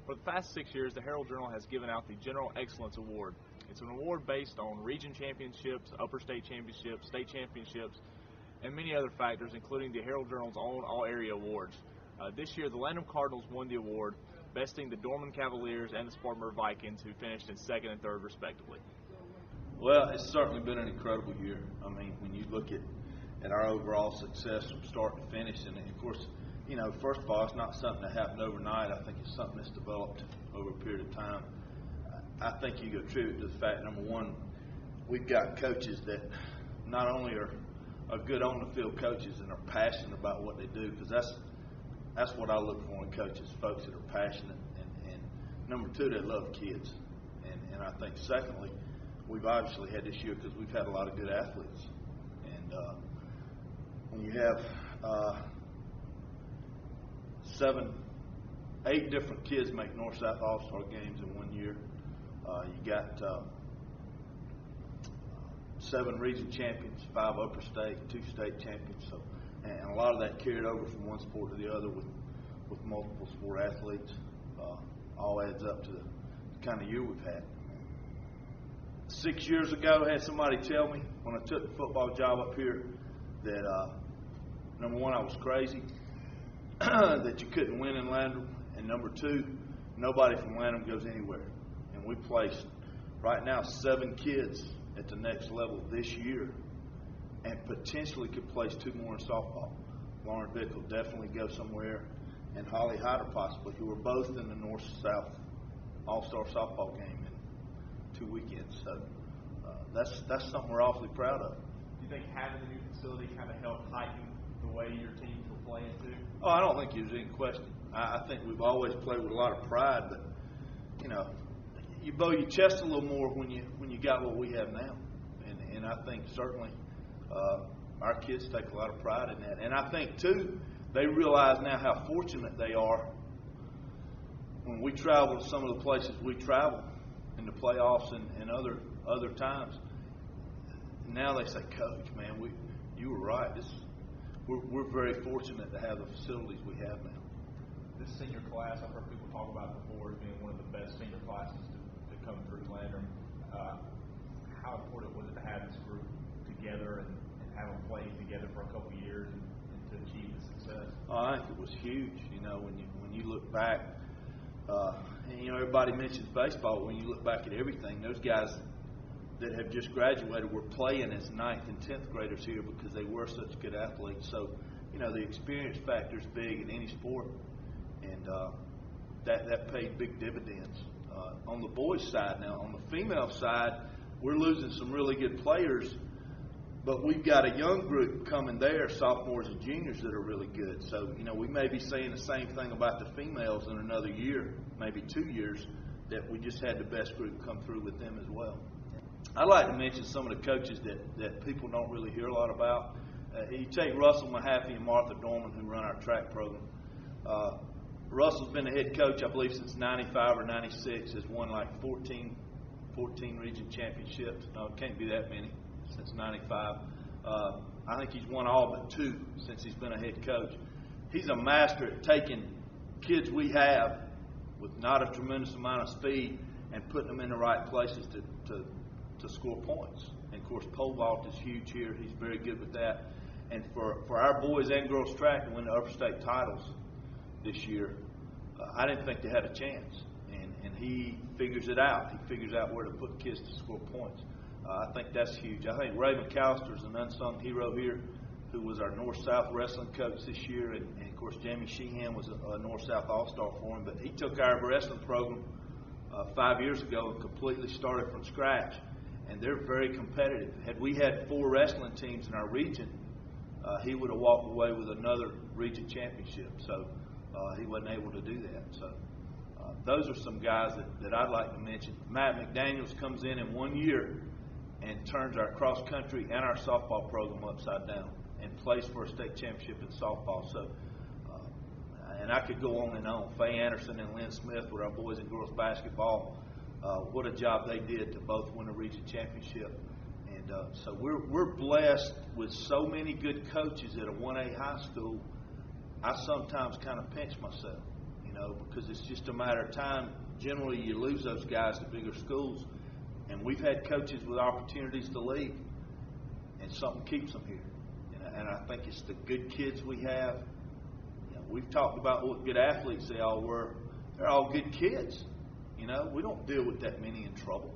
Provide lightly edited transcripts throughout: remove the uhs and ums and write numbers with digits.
For the past 6 years, the Herald-Journal has given out the General Excellence Award. It's an award based on region championships, upper state championships, state championships, and many other factors, including the Herald-Journal's own all-area awards. This year, the Landrum Cardinals won the award, besting the Dorman Cavaliers and the Spartanburg Vikings, who finished in second and third, respectively. Well, it's certainly been an incredible year. I mean, when you look at our overall success from start to finish, and of course, you know, first of all, it's not something that happened overnight. I think it's something that's developed over a period of time. I think you can attribute to the fact, number one, we've got coaches that not only are good on-the-field coaches and are passionate about what they do, because that's what I look for in coaches, folks that are passionate, and number two, they love kids. And I think, secondly, we've obviously had this year because we've had a lot of good athletes. And when you have 8 different kids make North-South All-Star games in 1 year, you got 7 region champions, 5 upper state, 2 state champions. So, and a lot of that carried over from one sport to the other with multiple sport athletes. All adds up to the kind of year we've had. 6 years ago, I had somebody tell me when I took the football job up here that, number one, I was crazy, that you couldn't win in Landrum, and number two, nobody from Landrum goes anywhere. And we placed right now 7 kids at the next level this year, and potentially could place 2 more in softball. Lauren Vick will definitely go somewhere, and Holly Hyder possibly, who are both in the North-South All-Star softball game in 2 weekends. So that's something we're awfully proud of. Do you think having the new facility kind of helped heighten the way your teams were playing too? Oh, I don't think there's any question. I think we've always played with a lot of pride, but you know, you bow your chest a little more when you got what we have now, and I think certainly our kids take a lot of pride in that, and I think too they realize now how fortunate they are when we travel to some of the places we travel in the playoffs and other times. Now they say, Coach, man, you were right. We're very fortunate to have the facilities we have now. This senior class, I've heard people talk about before as being one of the best senior classes to come through Landrum. How important was it to have this group together and have them play together for a couple of years and to achieve the success? Oh, I think it was huge. You know, when you look back, and you know, everybody mentions baseball. When you look back at everything, those guys that have just graduated were playing as 9th and 10th graders here because they were such good athletes. So, you know, the experience factor is big in any sport, and that paid big dividends. On the boys' side now, on the female side, we're losing some really good players, but we've got a young group coming there, sophomores and juniors, that are really good. So, you know, we may be saying the same thing about the females in another year, maybe 2 years, that we just had the best group come through with them as well. I'd like to mention some of the coaches that people don't really hear a lot about. You take Russell Mahaffey and Martha Dorman, who run our track program. Russell's been the head coach, I believe, since 95 or 96, has won like 14 region championships. No, it can't be that many since 95. I think he's won all but 2 since he's been a head coach. He's a master at taking kids we have with not a tremendous amount of speed and putting them in the right places to score points. And of course, pole vault is huge here. He's very good with that. And for our boys and girls track to win the upper state titles this year, I didn't think they had a chance. And he figures it out. He figures out where to put kids to score points. I think that's huge. I think Ray McAllister is an unsung hero here, who was our North-South wrestling coach this year. And of course, Jamie Sheehan was a North-South All-Star for him. But he took our wrestling program 5 years ago and completely started from scratch. And they're very competitive. Had we had 4 wrestling teams in our region, he would have walked away with another region championship. So he wasn't able to do that. So those are some guys that I'd like to mention. Matt McDaniels comes in 1 year and turns our cross-country and our softball program upside down and plays for a state championship in softball. So, and I could go on and on. Faye Anderson and Lynn Smith with our boys and girls basketball. What a job they did to both win a region championship. And so we're blessed with so many good coaches at a 1A high school. I sometimes kind of pinch myself. You because it's just a matter of time. Generally, you lose those guys to bigger schools, and we've had coaches with opportunities to leave, and something keeps them here. And I think it's the good kids we have. We've talked about what good athletes they all were. They're all good kids. We don't deal with that many in trouble.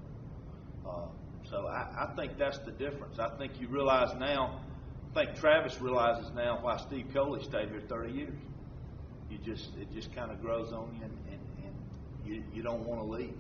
So I think that's the difference. I think you realize now, I think Travis realizes now why Steve Coley stayed here 30 years. It just kind of grows on you, and you don't want to leave.